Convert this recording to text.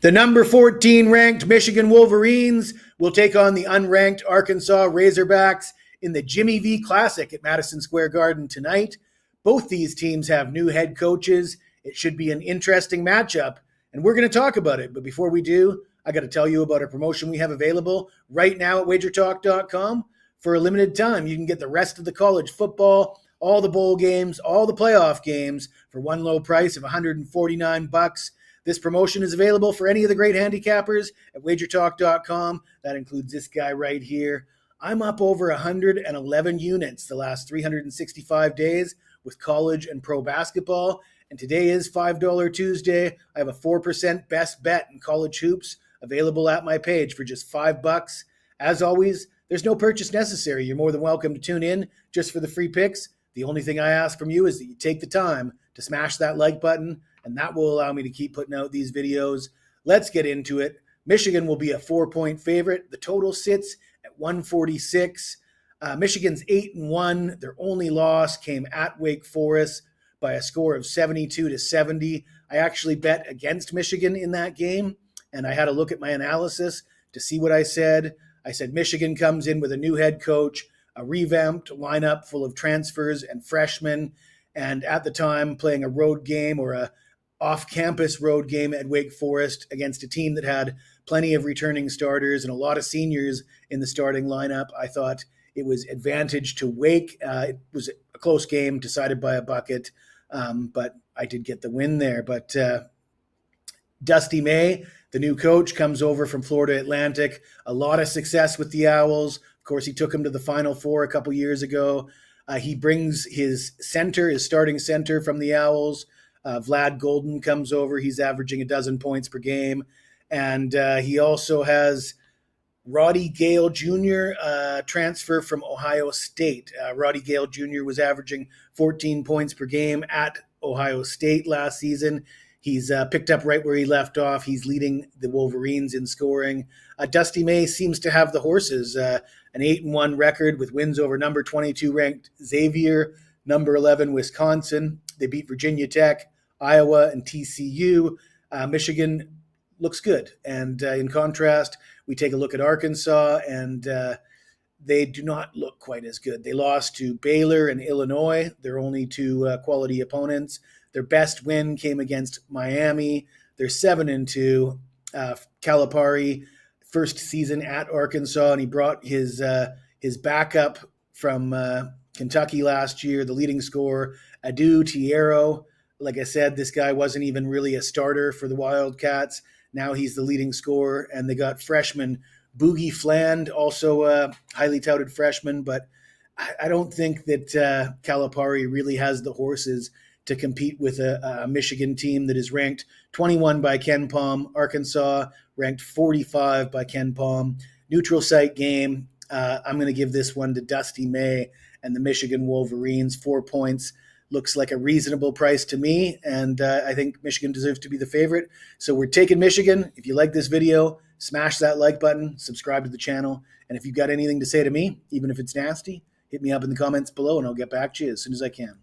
The number 14 ranked Michigan Wolverines will take on the unranked Arkansas Razorbacks in the Jimmy V Classic at Madison Square Garden tonight. Both these teams have new head coaches. It should be an interesting matchup, and we're going to talk about it. But before we do, I got to tell you about a promotion we have available right now at wagertalk.com. For a limited time, you can get the rest of the college football, all the bowl games, all the playoff games for one low price of $149. This promotion is available for any of the great handicappers at wagertalk.com. That includes this guy right here. I'm up over 111 units the last 365 days with college and pro basketball. And today is $5 Tuesday. I have a 4% best bet in college hoops available at my page for just $5. As always, there's no purchase necessary. You're more than welcome to tune in just for the free picks. The only thing I ask from you is that you take the time to smash that like button, and that will allow me to keep putting out these videos. Let's get into it. Michigan will be a 4-point favorite. The total sits at 146. Michigan's 8-1. Their only loss came at Wake Forest by a score of 72-70. I actually bet against Michigan in that game, and I had a look at my analysis to see what I said. I said Michigan comes in with a new head coach, a revamped lineup full of transfers and freshmen, and at the time playing a road game or a off-campus road game at Wake Forest against a team that had plenty of returning starters and a lot of seniors in the starting lineup. I thought it was advantage to Wake. It was a close game decided by a bucket, but I did get the win there. But Dusty May, the new coach, comes over from Florida Atlantic. A lot of success with the Owls. Of course, he took him to the Final Four a couple years ago. He brings his starting center from the Owls. Vlad Golden comes over. He's averaging 12 points per game. And he also has Roddy Gale Jr., transfer from Ohio State. Roddy Gale Jr. was averaging 14 points per game at Ohio State last season. He's picked up right where he left off. He's leading the Wolverines in scoring. Dusty May seems to have the horses. An 8-1 record with wins over number 22 ranked Xavier, number 11 Wisconsin. They beat Virginia Tech, Iowa, and TCU. Michigan looks good. And in contrast, we take a look at Arkansas, and they do not look quite as good. They lost to Baylor and Illinois, their only two quality opponents. Their best win came against Miami. They're 7-2. Calipari, first season at Arkansas, and he brought his backup from Kentucky last year, the leading scorer, Adu Tiero. Like I said, this guy wasn't even really a starter for the Wildcats. Now he's the leading scorer, and they got freshman Boogie Fland, also a highly touted freshman, but I don't think that Calipari really has the horses to compete with a Michigan team that is ranked 21 by Ken Palm. Arkansas ranked 45 by Ken Palm. Neutral site game. I'm going to give this one to Dusty May and the Michigan Wolverines. 4 points looks like a reasonable price to me, and I think Michigan deserves to be the favorite. So we're taking Michigan. If you like this video, smash that like button, subscribe to the channel, and if you've got anything to say to me, even if it's nasty, hit me up in the comments below, and I'll get back to you as soon as I can.